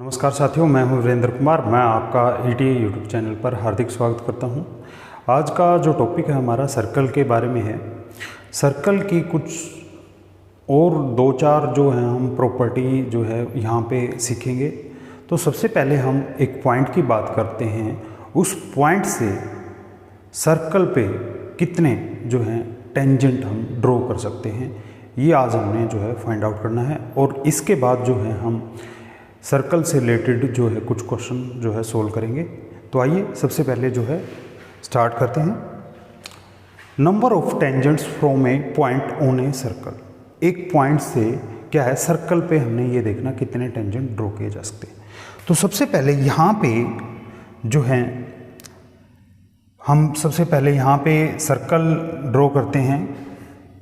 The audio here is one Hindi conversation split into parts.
नमस्कार साथियों, मैं हूं वीरेंद्र कुमार। मैं आपका ईटीए यूट्यूब चैनल पर हार्दिक स्वागत करता हूं। आज का जो टॉपिक है हमारा सर्कल के बारे में है। सर्कल की कुछ और दो चार जो है हम प्रॉपर्टी जो है यहाँ पे सीखेंगे। तो सबसे पहले हम एक पॉइंट की बात करते हैं। उस पॉइंट से सर्कल पे कितने जो हैं टेंजेंट हम ड्रॉ कर सकते हैं, ये आज हमने जो है फाइंड आउट करना है। और इसके बाद जो है हम सर्कल से रिलेटेड जो है कुछ क्वेश्चन जो है सोल्व करेंगे। तो आइए सबसे पहले जो है स्टार्ट करते हैं। Number of tangents from A point on a circle. एक पॉइंट से क्या है, सर्कल पे हमने ये देखना कितने टेंजेंट ड्रॉ किए जा सकते हैं। तो सबसे पहले यहाँ पे जो है हम सबसे पहले यहाँ पे सर्कल ड्रॉ करते हैं।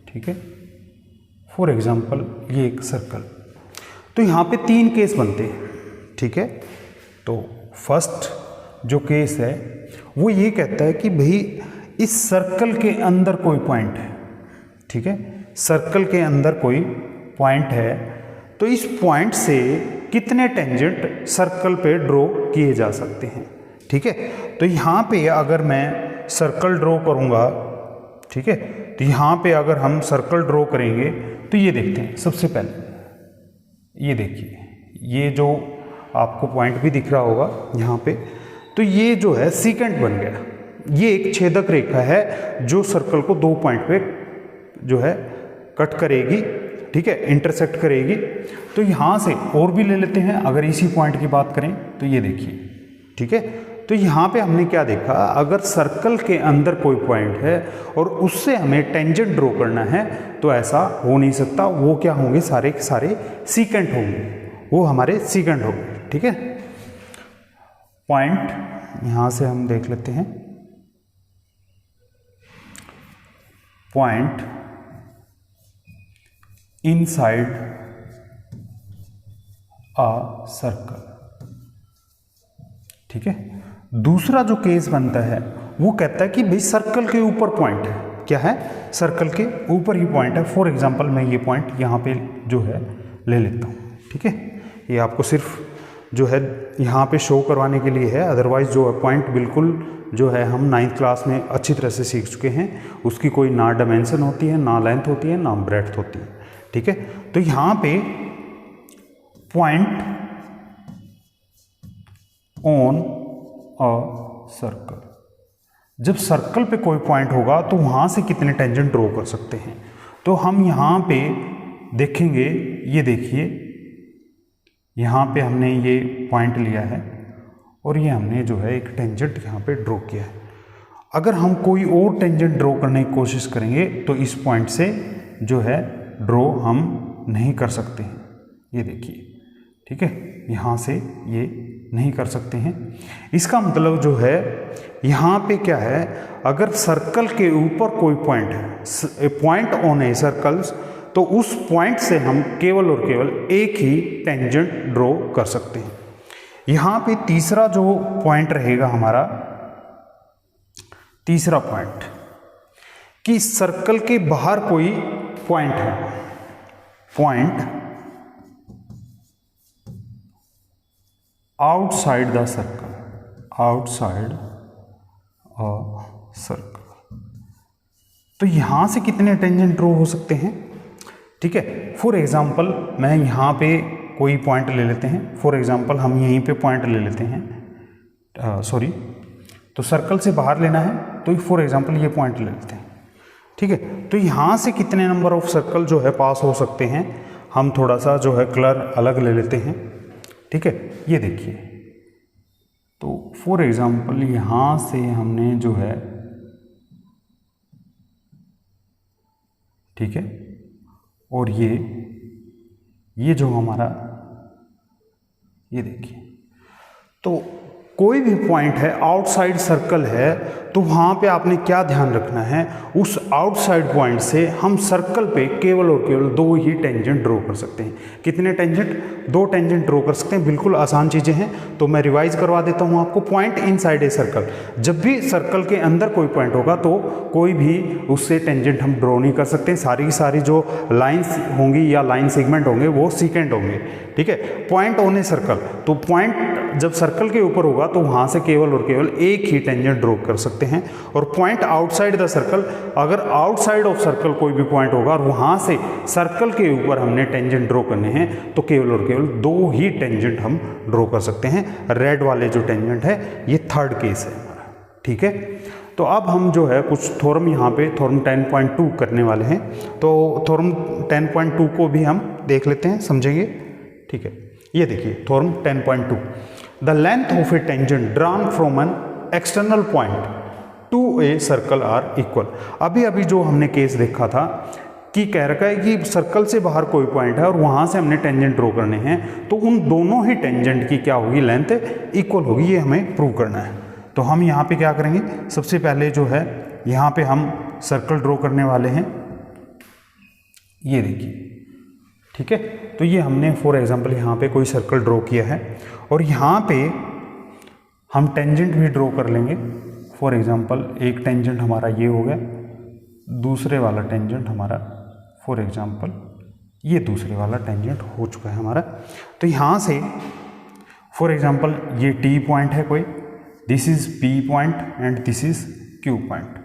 ठीक है, फॉर एग्जांपल ये एक सर्कल। तो यहाँ पे तीन केस बनते हैं। ठीक है, तो फर्स्ट जो केस है वो ये कहता है कि भाई इस सर्कल के अंदर कोई पॉइंट है। ठीक है, सर्कल के अंदर कोई पॉइंट है, तो इस पॉइंट से कितने टेंजेंट सर्कल पे ड्रॉ किए जा सकते हैं। ठीक है, तो यहाँ पे अगर मैं सर्कल ड्रॉ करूँगा, ठीक है, तो यहाँ पे अगर हम सर्कल ड्रॉ करेंगे तो ये देखते हैं। सबसे पहले ये देखिए, ये जो आपको पॉइंट भी दिख रहा होगा यहाँ पे, तो ये जो है सीकेंट बन गया। ये एक छेदक रेखा है जो सर्कल को दो पॉइंट पे जो है कट करेगी। ठीक है, इंटरसेक्ट करेगी। तो यहाँ से और भी ले लेते हैं। अगर इसी पॉइंट की बात करें तो ये देखिए। ठीक है, तो यहाँ पे हमने क्या देखा, अगर सर्कल के अंदर कोई पॉइंट है और उससे हमें टेंजेंट ड्रॉ करना है तो ऐसा हो नहीं सकता। वो क्या होंगे, सारे के सारे सीकेंट होंगे, वो हमारे सीकेंट होंगे। ठीक है, पॉइंट यहाँ से हम देख लेते हैं। Point inside a circle. ठीक है, दूसरा जो केस बनता है वो कहता है कि भाई सर्कल के ऊपर पॉइंट है। क्या है, सर्कल के ऊपर ही पॉइंट है। फॉर एग्जांपल मैं ये पॉइंट यहाँ पे जो है ले लेता हूँ। ठीक है, ये आपको सिर्फ जो है यहाँ पे शो करवाने के लिए है। अदरवाइज जो है पॉइंट बिल्कुल जो है हम 9th क्लास में अच्छी तरह से सीख चुके हैं। उसकी कोई ना डायमेंशन होती है, ना लेंथ होती है, ना ब्रेड्थ होती है। ठीक है, तो यहाँ पे पॉइंट ऑन अ सर्कल, जब सर्कल पे कोई पॉइंट होगा तो वहाँ से कितने टेंजेंट ड्रॉ कर सकते हैं। तो हम यहाँ पे देखेंगे, ये देखिए, यहाँ पे हमने ये पॉइंट लिया है और ये हमने जो है एक टेंजेंट यहाँ पे ड्रॉ किया है। अगर हम कोई और टेंजेंट ड्रॉ करने की कोशिश करेंगे तो इस पॉइंट से जो है ड्रॉ हम नहीं कर सकते हैं। ये देखिए, ठीक है, यहाँ से ये नहीं कर सकते हैं। इसका मतलब जो है यहाँ पे क्या है, अगर सर्कल के ऊपर कोई पॉइंट है, पॉइंट ऑन ए सर्कल्स, तो उस पॉइंट से हम केवल और केवल एक ही टेंजेंट ड्रॉ कर सकते हैं। यहाँ पे तीसरा जो पॉइंट रहेगा हमारा, तीसरा पॉइंट कि सर्कल के बाहर कोई पॉइंट है। Point outside the circle, outside a circle, तो यहां से कितने टेंजेंट ड्रॉ हो सकते हैं। ठीक है, फॉर एग्जांपल मैं यहाँ पे कोई पॉइंट ले लेते हैं। फॉर एग्जांपल हम यहीं पे पॉइंट ले लेते हैं, सॉरी, तो सर्कल से बाहर लेना है तो फॉर एग्जांपल ये पॉइंट ले लेते हैं। ठीक है, तो यहाँ से कितने नंबर ऑफ सर्कल जो है पास हो सकते हैं, हम थोड़ा सा जो है कलर अलग ले लेते हैं। ठीक है, ये देखिए, तो फॉर एग्जांपल यहाँ से हमने जो है, ठीक है, और ये जो हमारा, ये देखिए, तो कोई भी पॉइंट है आउटसाइड सर्कल है, तो वहाँ पे आपने क्या ध्यान रखना है, उस आउटसाइड पॉइंट से हम सर्कल पे केवल और केवल 2 ही टेंजेंट ड्रॉ कर सकते हैं। कितने टेंजेंट? 2 टेंजेंट ड्रॉ कर सकते हैं। बिल्कुल आसान चीज़ें हैं, तो मैं रिवाइज करवा देता हूँ आपको। पॉइंट इनसाइड ए सर्कल, जब भी सर्कल के अंदर कोई पॉइंट होगा तो कोई भी उससे टेंजेंट हम ड्रॉ नहीं कर सकते। सारी की सारी जो लाइन्स होंगी या लाइन सेगमेंट होंगे वो सीकेंट होंगे, ठीक है। पॉइंट ऑन ए सर्कल, तो पॉइंट जब सर्कल के ऊपर होगा तो वहाँ से केवल और केवल एक ही टेंजेंट ड्रॉ कर सकते हैं। और पॉइंट आउटसाइड द सर्कल, अगर आउटसाइड ऑफ सर्कल कोई भी पॉइंट होगा और वहाँ से सर्कल के ऊपर हमने टेंजेंट ड्रॉ करने हैं तो केवल और केवल 2 ही टेंजेंट हम ड्रॉ कर सकते हैं। रेड वाले जो टेंजेंट है ये थर्ड केस है हमारा, ठीक है। तो अब हम जो है कुछ थ्योरम यहाँ पे थ्योरम 10.2 करने वाले हैं, तो थ्योरम 10.2 को भी हम देख लेते हैं, समझेंगे, ठीक है। ये देखिए theorem 10.2, the length of a tangent drawn from an external point to a circle are equal. अभी अभी जो हमने केस देखा था कि कह रखा है कि सर्कल से बाहर कोई पॉइंट है और वहाँ से हमने टेंजेंट ड्रॉ करने हैं, तो उन दोनों ही टेंजेंट की क्या होगी, लेंथ इक्वल होगी। ये हमें प्रूव करना है। तो हम यहाँ पे क्या करेंगे, सबसे पहले जो है यहाँ पे हम सर्कल ड्रॉ करने वाले हैं, ये देखिए, ठीक है। तो ये हमने फॉर एग्जांपल यहाँ पे कोई सर्कल ड्रॉ किया है और यहाँ पे हम टेंजेंट भी ड्रॉ कर लेंगे। फॉर एग्जांपल एक टेंजेंट हमारा ये हो गया, दूसरे वाला टेंजेंट हमारा फॉर एग्जांपल ये दूसरे वाला टेंजेंट हो चुका है हमारा। तो यहाँ से फॉर एग्जांपल ये टी पॉइंट है कोई, this is P point and this is Q point.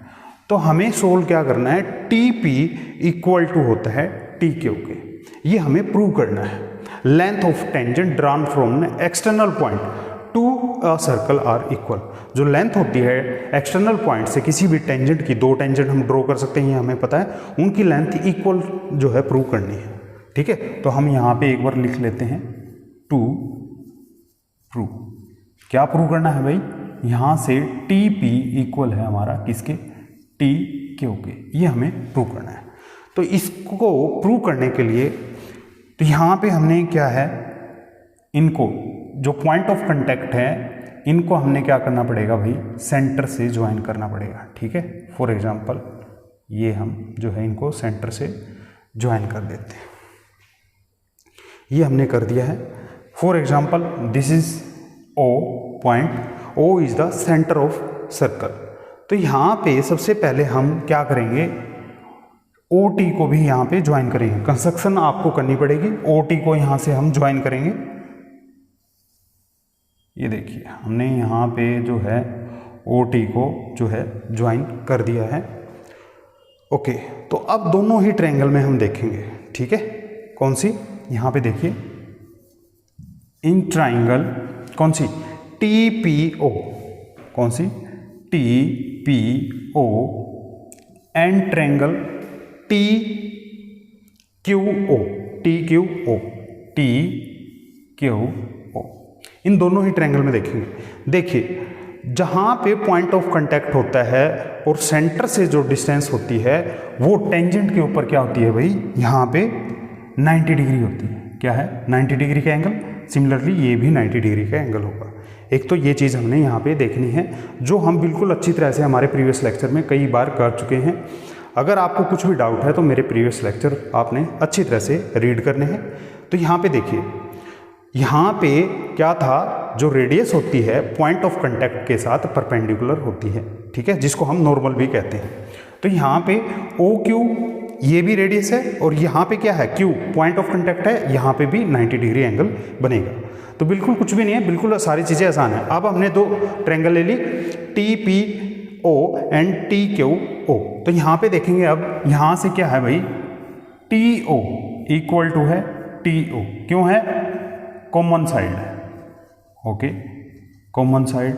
तो हमें सोल्व क्या करना है, टी पी इक्वल टू होता है टी क्यू के, ये हमें प्रूव करना है। Length of tangent drawn from external point to a circle are equal. जो लेंथ होती है एक्सटर्नल पॉइंट से किसी भी टेंजेंट की, 2 टेंजेंट हम ड्रॉ कर सकते हैं, ये हमें पता है, उनकी लेंथ इक्वल जो है प्रूव करनी है, ठीक है। तो हम यहाँ पे एक बार लिख लेते हैं टू प्रूव। क्या प्रूव करना है भाई, यहाँ से टी पी इक्वल है हमारा किसके, टी क्यू के, ये हमें प्रूव करना है। तो इसको प्रूव करने के लिए तो यहाँ पे हमने क्या है, इनको जो पॉइंट ऑफ कांटेक्ट है इनको हमने क्या करना पड़ेगा भाई, सेंटर से ज्वाइन करना पड़ेगा, ठीक है। फॉर एग्जांपल ये हम जो है इनको सेंटर से ज्वाइन कर देते हैं, ये हमने कर दिया है। For example this is O point, O is the centre of circle. तो यहाँ पे सबसे पहले हम क्या करेंगे, ओ टी को भी यहाँ पे ज्वाइन करेंगे। कंस्ट्रक्शन आपको करनी पड़ेगी, ओ टी को यहाँ से हम ज्वाइन करेंगे। ये देखिए हमने यहाँ पे जो है ओ टी को जो है ज्वाइन कर दिया है, ओके। तो अब दोनों ही ट्रायंगल में हम देखेंगे, ठीक है। कौन सी, यहाँ पे देखिए इन ट्रायंगल कौन सी, टी पी ओ, कौन सी, T P O and triangle T Q O, T Q O, T Q O, इन दोनों ही ट्रायंगल में देखेंगे। देखिए जहाँ पे पॉइंट ऑफ कांटेक्ट होता है और सेंटर से जो डिस्टेंस होती है वो टेंजेंट के ऊपर क्या होती है भाई, यहाँ पे 90 डिग्री होती है। क्या है, 90 डिग्री का एंगल। सिमिलरली ये भी 90 डिग्री का एंगल होगा। एक तो ये चीज़ हमने यहाँ पे देखनी है, जो हम बिल्कुल अच्छी तरह से हमारे प्रीवियस लेक्चर में कई बार कर चुके हैं। अगर आपको कुछ भी डाउट है तो मेरे प्रीवियस लेक्चर आपने अच्छी तरह से रीड करने हैं। तो यहाँ पे देखिए, यहाँ पे क्या था, जो रेडियस होती है पॉइंट ऑफ कांटेक्ट के साथ परपेंडिकुलर होती है, ठीक है, जिसको हम नॉर्मल भी कहते हैं। तो यहाँ पे ओ क्यू ये भी रेडियस है और यहाँ पे क्या है, क्यू पॉइंट ऑफ कांटेक्ट है, यहाँ पे भी 90 डिग्री एंगल बनेगा। तो बिल्कुल कुछ भी नहीं है, बिल्कुल सारी चीज़ें आसान है। अब हमने 2 ट्रायंगल ले ली, T P O and T Q O. तो यहाँ पे देखेंगे अब यहाँ से क्या है भाई, टी ओ इक्वल टू है टी ओ, क्यों है, कॉमन साइड है, ओके, कॉमन साइड।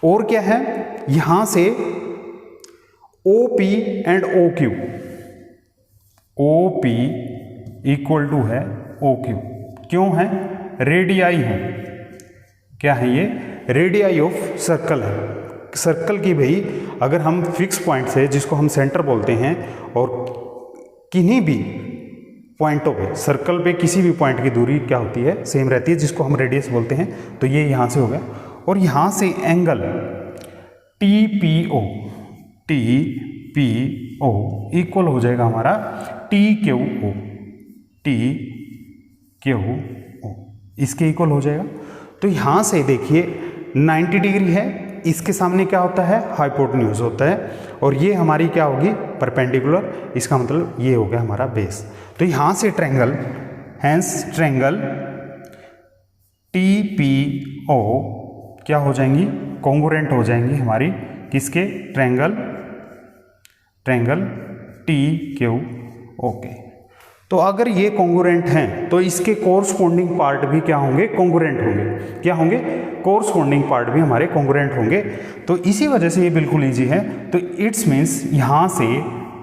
और क्या है, यहां से O P and O Q, O P equal to है ओ क्यू, क्यों है, रेडियाई है। क्या है ये, रेडियाई ऑफ सर्कल है। सर्कल की भाई अगर हम फिक्स पॉइंट से, जिसको हम सेंटर बोलते हैं, और किन्हीं भी पॉइंटों पे, सर्कल पे किसी भी पॉइंट की दूरी क्या होती है, सेम रहती है, जिसको हम रेडियस बोलते हैं। तो ये यहाँ से हो गया, और यहाँ से एंगल TPO इक्वल हो जाएगा हमारा TQO, इसके इक्वल हो जाएगा। तो यहाँ से देखिए 90 डिग्री है, इसके सामने क्या होता है, हाइपोटेन्यूज होता है, और ये हमारी क्या होगी, परपेंडिकुलर, इसका मतलब ये हो गया हमारा बेस। तो यहाँ से ट्रायंगल, हैंस ट्रायंगल TPO क्या हो जाएंगी, कॉन्ग्रुएंट हो जाएंगी हमारी किसके, ट्रायंगल TQO के। तो अगर ये कॉन्ग्रुएंट हैं तो इसके कोरस्पॉन्डिंग पार्ट भी क्या होंगे, कॉन्ग्रुएंट होंगे। क्या होंगे, कोरस्पॉन्डिंग पार्ट भी हमारे कॉन्ग्रुएंट होंगे। तो इसी वजह से ये बिल्कुल इजी है। तो इट्स मीन्स यहाँ से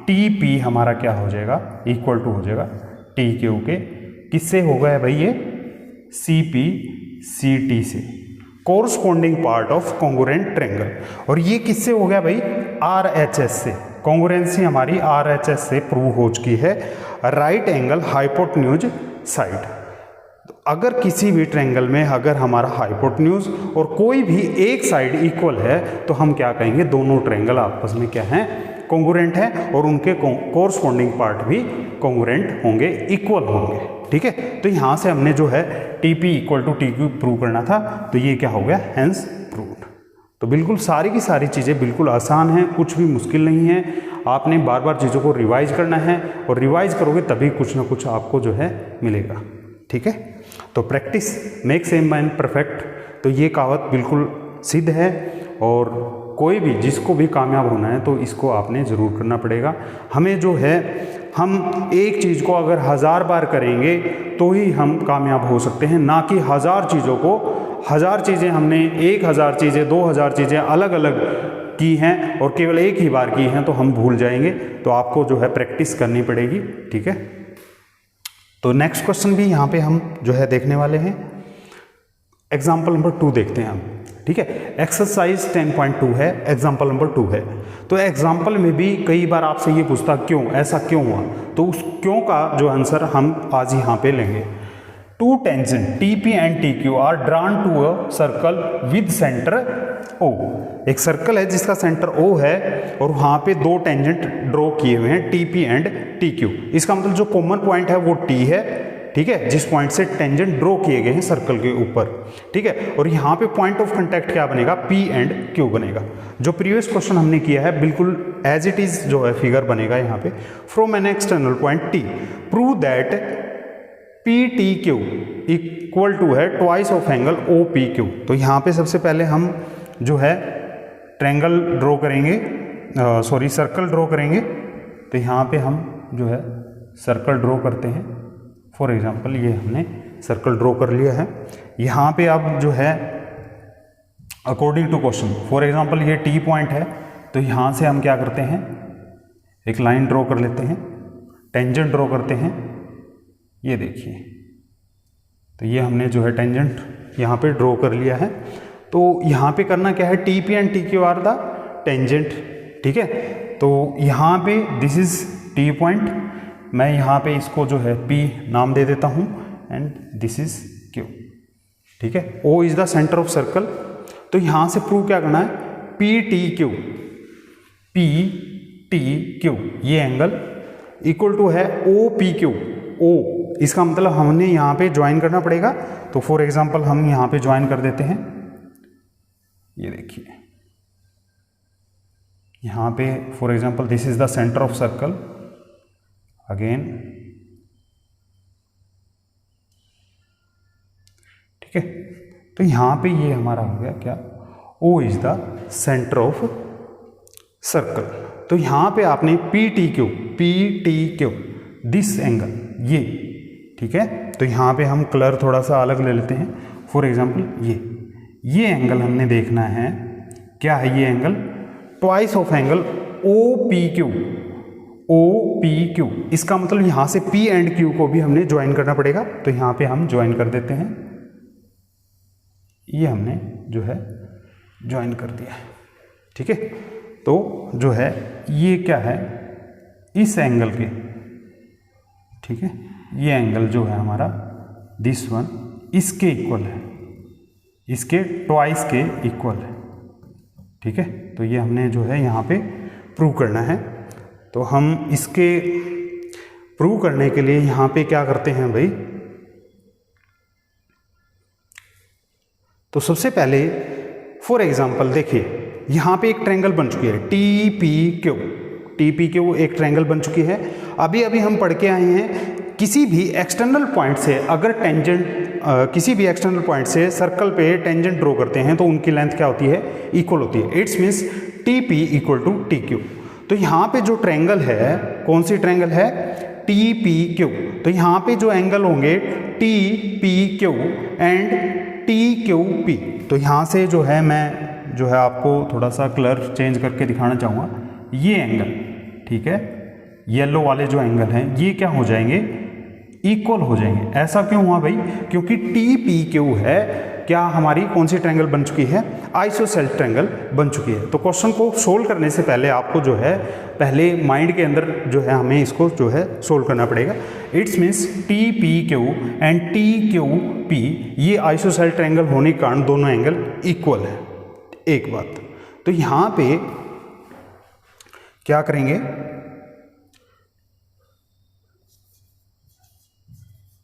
TP हमारा क्या हो जाएगा, इक्वल टू हो जाएगा TQ के, किससे होगा है भाई, ये CPCT से, corresponding part of congruent triangle. और ये किससे हो गया भाई, RHS से, कॉन्ग्रुएंसी हमारी RHS से प्रूव हो चुकी है, राइट एंगल हाइपोटेन्यूज साइड। अगर किसी भी ट्रायंगल में अगर हमारा हाइपोटेन्यूज और कोई भी एक साइड इक्वल है तो हम क्या कहेंगे, दोनों ट्रायंगल आपस में क्या हैं, कॉन्ग्रुएंट हैं, और उनके कोरस्पॉन्डिंग पार्ट भी कॉन्ग्रुएंट होंगे, इक्वल होंगे। ठीक है, तो यहाँ से हमने जो है TP equal to TQ prove करना था, तो ये क्या हो गया, हैंस प्रूव्ड। तो बिल्कुल सारी की सारी चीज़ें बिल्कुल आसान हैं, कुछ भी मुश्किल नहीं है। आपने बार बार चीज़ों को रिवाइज करना है, और रिवाइज करोगे तभी कुछ ना कुछ आपको जो है मिलेगा। ठीक है, तो practice makes a man perfect, तो ये कहावत बिल्कुल सिद्ध है, और कोई भी जिसको भी कामयाब होना है तो इसको आपने ज़रूर करना पड़ेगा। हमें जो है, हम एक चीज़ को अगर 1000 बार करेंगे तो ही हम कामयाब हो सकते हैं, ना कि 1000 चीज़ों को, 1000 चीज़ें हमने 1000 चीज़ें 2000 चीज़ें अलग अलग की हैं और केवल एक ही बार की हैं तो हम भूल जाएंगे। तो आपको जो है प्रैक्टिस करनी पड़ेगी। ठीक है, तो नेक्स्ट क्वेश्चन भी यहाँ पे हम जो है देखने वाले हैं। एग्जाम्पल नंबर 2 देखते हैं हम। ठीक है, एक्सरसाइज 10.2 है, एग्जाम्पल नंबर 2 है। तो एग्जाम्पल में भी कई बार आपसे ये पूछता क्यों, ऐसा क्यों हुआ, तो उस क्यों का जो आंसर हम आज यहाँ पे लेंगे। Two tangent TP and TQ are drawn to a circle with centre O। एक सर्कल है जिसका सेंटर O है, और वहाँ पे दो टेंजेंट ड्रॉ किए हुए हैं TP एंड TQ। इसका मतलब जो कॉमन पॉइंट है वो T है। ठीक है, जिस पॉइंट से टेंजेंट ड्रॉ किए गए हैं सर्कल के ऊपर। ठीक है, और यहाँ पे पॉइंट ऑफ कांटेक्ट क्या बनेगा, P एंड Q बनेगा। जो प्रीवियस क्वेश्चन हमने किया है बिल्कुल एज इट इज जो है फिगर बनेगा यहाँ पे। From an external point T prove that PTQ equal to है ट्वाइस ऑफ एंगल OPQ। तो यहाँ पे सबसे पहले हम जो है ट्रायंगल ड्रॉ करेंगे, सर्कल ड्रॉ करेंगे। तो यहाँ पे हम जो है सर्कल ड्रॉ करते हैं। फॉर एग्जांपल ये हमने सर्कल ड्रॉ कर लिया है। यहाँ पे अब जो है according to question, for example ये T पॉइंट है, तो यहाँ से हम क्या करते हैं, एक लाइन ड्रॉ कर लेते हैं, टेंजेंट ड्रॉ करते हैं। ये देखिए, तो ये हमने जो है टेंजेंट यहाँ पे ड्रॉ कर लिया है। तो यहाँ पे करना क्या है, TP and TQ are the tangent. ठीक है, तो यहाँ पे दिस इज T पॉइंट, मैं यहाँ पे इसको जो है P नाम दे देता हूँ, एंड दिस इज Q। ठीक है, O is the centre of circle. तो यहाँ से प्रूव क्या करना है, PTQ ये एंगल इक्वल टू है OPQ। O इसका मतलब हमने यहाँ पे ज्वाइन करना पड़ेगा। तो फॉर एग्जांपल हम यहाँ पे ज्वाइन कर देते हैं। ये देखिए, यहाँ पे for example this is the centre of circle again. ठीक है, तो यहाँ पे ये हमारा हो गया क्या, O is the centre of circle. तो यहाँ पे आपने PTQ दिस एंगल ये। ठीक है, तो यहाँ पे हम कलर थोड़ा सा अलग ले लेते हैं। फॉर एग्जांपल ये एंगल हमने देखना है, क्या है ये angle, twice of angle OPQ। इसका मतलब यहाँ से P एंड Q को भी हमने ज्वाइन करना पड़ेगा। तो यहाँ पे हम ज्वाइन कर देते हैं, ये हमने जो है ज्वाइन कर दिया है। ठीक है, तो जो है ये क्या है, इस एंगल के, ठीक है, ये एंगल जो है हमारा दिस वन इसके इक्वल है, इसके ट्वाइस के इक्वल है। ठीक है, तो ये हमने जो है यहाँ पे प्रूव करना है। तो हम इसके प्रूव करने के लिए यहाँ पे क्या करते हैं भाई, तो सबसे पहले फॉर एग्जांपल देखिए यहाँ पे एक ट्रायंगल बन चुकी है टी पी क्यू एक ट्रायंगल बन चुकी है। अभी अभी हम पढ़ के आए हैं किसी भी एक्सटर्नल पॉइंट से अगर किसी भी एक्सटर्नल पॉइंट से सर्कल पे टेंजेंट ड्रॉ करते हैं तो उनकी लेंथ क्या होती है, इक्वल होती है। It's means T P equal to T Q. तो यहाँ पे जो ट्रायंगल है, कौन सी ट्रायंगल है, टी पी क्यू। तो यहाँ पे जो एंगल होंगे T P Q and T Q P. तो यहाँ से जो है मैं जो है आपको थोड़ा सा कलर चेंज करके दिखाना चाहूँगा। ये एंगल, ठीक है, येलो वाले जो एंगल हैं ये क्या हो जाएंगे, इक्वल हो जाएंगे। ऐसा क्यों हुआ भाई, क्योंकि टी पी क्यू है क्या हमारी कौन सी ट्रायंगल बन चुकी है, आइसोसेलेस ट्रायंगल बन चुकी है। तो क्वेश्चन को सोल्व करने से पहले आपको जो है पहले माइंड के अंदर जो है हमें इसको जो है सोल्व करना पड़ेगा। It's means T P Q and T Q P ये आइसोसेलेस ट्रायंगल होने के कारण दोनों एंगल इक्वल है। एक बात, तो यहाँ पे क्या करेंगे,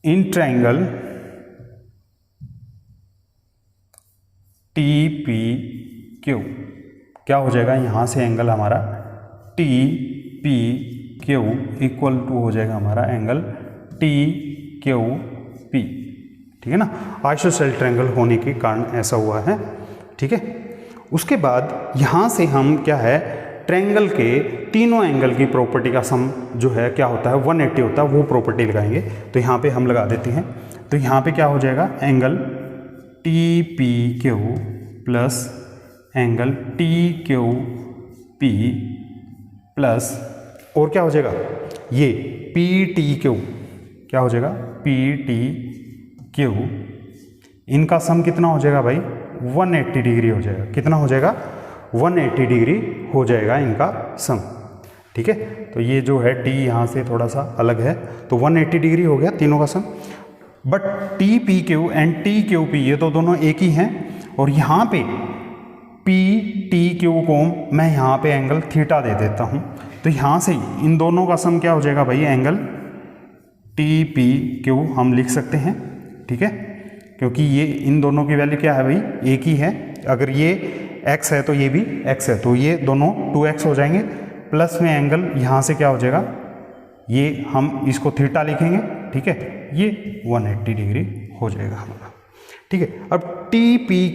इन ट्रायंगल टी पी क्यू क्या हो जाएगा, यहाँ से एंगल हमारा T P Q equal to हो जाएगा हमारा एंगल टी क्यू पी। ठीक है ना, आइसोसेलेस ट्रायंगल होने के कारण ऐसा हुआ है। ठीक है, उसके बाद यहाँ से हम क्या है, ट्रायंगल के तीनों एंगल की प्रॉपर्टी का सम जो है क्या होता है 180 होता है, वो प्रॉपर्टी लगाएंगे। तो यहाँ पे हम लगा देते हैं। तो यहाँ पे क्या हो जाएगा, angle T P Q plus angle T Q P plus और क्या हो जाएगा, ये पी टी क्यू क्या हो जाएगा, पी टी क्यू। इनका सम कितना हो जाएगा भाई, 180 डिग्री हो जाएगा। कितना हो जाएगा, 180 डिग्री हो जाएगा इनका सम। ठीक है, तो ये जो है टी यहाँ से थोड़ा सा अलग है, तो 180 डिग्री हो गया तीनों का sum. But T P Q and T Q P ये तो दोनों एक ही हैं, और यहाँ पे पी टी क्यू को मैं यहाँ पे एंगल थीटा दे देता हूँ। तो यहाँ से इन दोनों का सम क्या हो जाएगा भाई, एंगल टी पी क्यू हम लिख सकते हैं। ठीक है, क्योंकि ये इन दोनों की वैल्यू क्या है भाई, एक ही है। अगर ये x है तो ये भी x है, तो ये दोनों 2x हो जाएंगे। प्लस में एंगल यहाँ से क्या हो जाएगा, ये हम इसको थीटा लिखेंगे। ठीक है, ये 180 डिग्री हो जाएगा हमारा। ठीक है, अब टी पी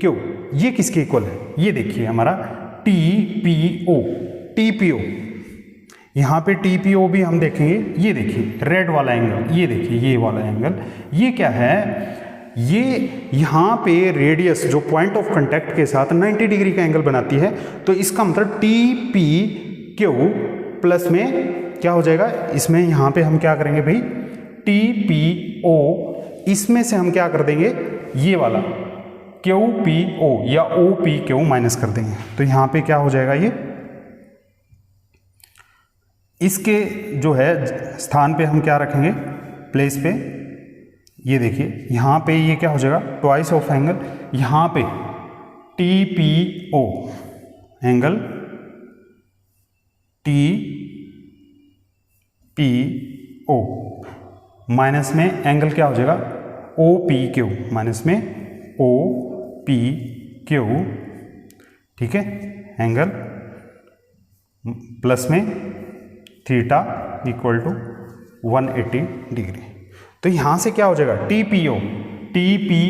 क्यू ये किसके इक्वल है, ये देखिए हमारा टी पी ओ। यहाँ पे टी पी ओ भी हम देखेंगे। ये देखिए रेड वाला एंगल, ये देखिए ये वाला एंगल, ये क्या है, ये यहाँ पे रेडियस जो पॉइंट ऑफ कांटेक्ट के साथ 90 डिग्री का एंगल बनाती है। तो इसका मतलब टी पी क्यू प्लस में क्या हो जाएगा, इसमें यहाँ पे हम क्या करेंगे भाई, टी पी ओ, इसमें से हम क्या कर देंगे, ये वाला क्यू पी ओ या ओ पी क्यू माइनस कर देंगे। तो यहाँ पे क्या हो जाएगा, ये इसके जो है स्थान पे हम क्या रखेंगे, प्लेस पे, ये देखिए यहाँ पे ये क्या हो जाएगा, ट्वाइस ऑफ एंगल, यहाँ पे T P O angle T P O minus में एंगल क्या हो जाएगा, ओ पी क्यू, माइनस में ओ पी क्यू। ठीक है, एंगल प्लस में थीटा इक्वल टू 180 डिग्री। तो यहाँ से क्या हो जाएगा, टी पी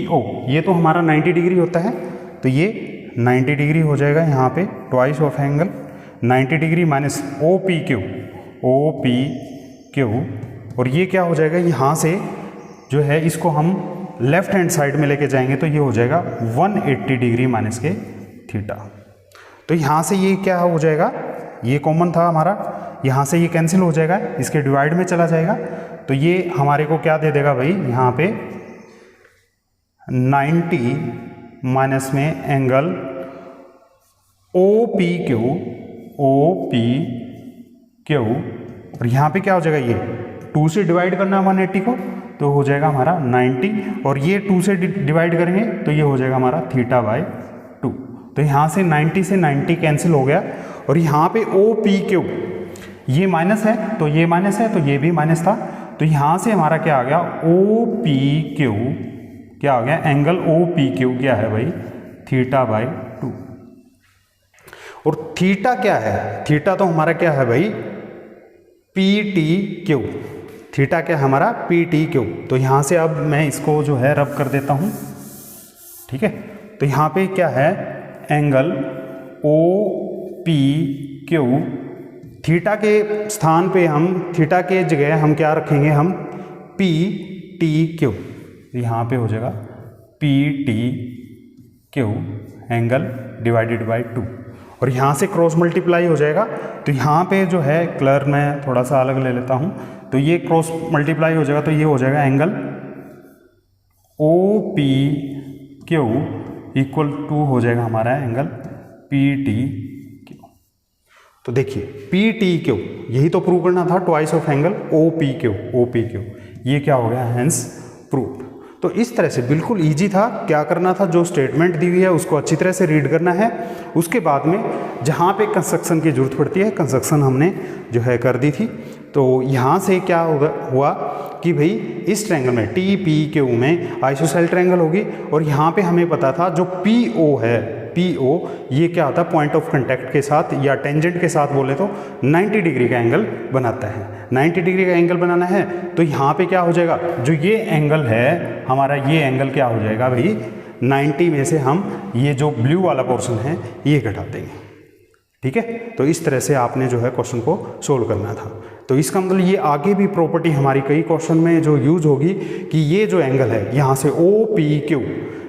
ओ ये तो हमारा 90 डिग्री होता है, तो ये 90 डिग्री हो जाएगा यहाँ पे, twice of angle 90 degree minus O P Q, और ये क्या हो जाएगा, यहाँ से जो है इसको हम लेफ्ट हैंड साइड में लेके जाएंगे तो ये हो जाएगा 180 डिग्री माइनस के थीटा। तो यहाँ से ये क्या हो जाएगा, ये कॉमन था हमारा, यहाँ से ये कैंसिल हो जाएगा, इसके डिवाइड में चला जाएगा। तो ये हमारे को क्या दे देगा भाई, यहाँ पे 90 माइनस में एंगल ओ पी क्यू और यहाँ पे क्या हो जाएगा, ये 2 से डिवाइड करना है 180 को तो हो जाएगा हमारा 90, और ये 2 से डिवाइड करेंगे तो ये हो जाएगा हमारा θ/2। तो यहाँ से 90 से 90 कैंसिल हो गया, और यहाँ पे OPQ ये माइनस है तो ये माइनस है तो ये भी माइनस था, तो यहाँ से हमारा क्या आ गया, OPQ क्या आ गया, एंगल OPQ क्या है भाई, θ/2। और थीटा क्या है, थीटा तो हमारा क्या है भाई, PTQ, थीटा क्या है हमारा, PTQ। तो यहाँ से अब मैं इसको जो है रब कर देता हूँ, ठीक है। तो यहाँ पे क्या है, एंगल OPQ, थीटा के स्थान पे हम, थीटा के जगह हम क्या रखेंगे, हम PTQ, यहाँ पे हो जाएगा PTQ एंगल डिवाइडेड बाय 2, और यहाँ से क्रॉस मल्टीप्लाई हो जाएगा। तो यहाँ पे जो है कलर मैं थोड़ा सा अलग ले लेता हूँ, तो ये क्रॉस मल्टीप्लाई हो जाएगा तो ये हो जाएगा एंगल OPQ इक्वल टू हो जाएगा हमारा एंगल PTQ। तो देखिए PTQ यही तो प्रूव करना था, ट्वाइस ऑफ एंगल OPQ, ये क्या हो गया, हेंस प्रूव। तो इस तरह से बिल्कुल इजी था, क्या करना था, जो स्टेटमेंट दी हुई है उसको अच्छी तरह से रीड करना है, उसके बाद में जहाँ पे कंस्ट्रक्शन की जरूरत पड़ती है कंस्ट्रक्शन हमने जो है कर दी थी। तो यहाँ से क्या हुआ कि भाई इस ट्रायंगल में TPQ में आइसोसेल ट्रायंगल होगी, और यहाँ पे हमें पता था जो PO है, PO ये क्या होता है, पॉइंट ऑफ कांटेक्ट के साथ या टेंजेंट के साथ बोले तो 90 डिग्री का एंगल बनाता है। 90 डिग्री का एंगल बनाना है तो यहाँ पे क्या हो जाएगा, जो ये एंगल है हमारा, ये एंगल क्या हो जाएगा भाई, 90 में से हम ये जो ब्लू वाला पोर्शन है ये घटा देंगे, ठीक है। तो इस तरह से आपने जो है क्वेश्चन को सोल्व करना था। तो इसका मतलब ये आगे भी प्रॉपर्टी हमारी कई क्वेश्चन में जो यूज होगी कि ये जो एंगल है यहाँ से OPQ,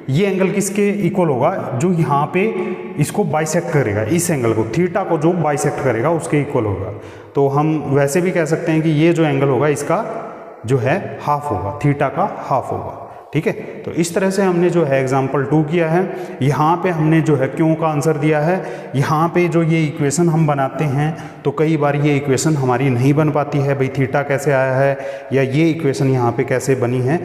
ये एंगल किसके इक्वल होगा, जो यहाँ पे इसको बाइसेक्ट करेगा, इस एंगल को, थीटा को जो बाइसेक्ट करेगा उसके इक्वल होगा। तो हम वैसे भी कह सकते हैं कि ये जो एंगल होगा इसका जो है हाफ होगा, थीटा का हाफ होगा, ठीक है। तो इस तरह से हमने जो है एग्जाम्पल 2 किया है। यहाँ पे हमने जो है क्यों का आंसर दिया है। यहाँ पे जो ये इक्वेशन हम बनाते हैं तो कई बार ये इक्वेशन हमारी नहीं बन पाती है, भाई थीटा कैसे आया है या ये इक्वेशन यहाँ पे कैसे बनी है।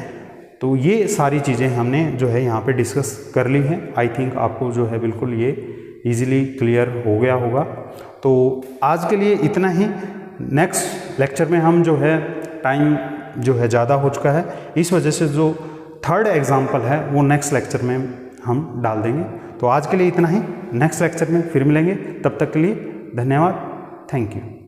तो ये सारी चीज़ें हमने जो है यहाँ पे डिस्कस कर ली हैं। आई थिंक आपको जो है बिल्कुल ये इजीली क्लियर हो गया होगा। तो आज के लिए इतना ही। नेक्स्ट लेक्चर में हम जो है टाइम जो है ज़्यादा हो चुका है, इस वजह से जो थर्ड एग्जाम्पल है वो नेक्स्ट लेक्चर में हम डाल देंगे। तो आज के लिए इतना ही, नेक्स्ट लेक्चर में फिर मिलेंगे, तब तक के लिए धन्यवाद, थैंक यू।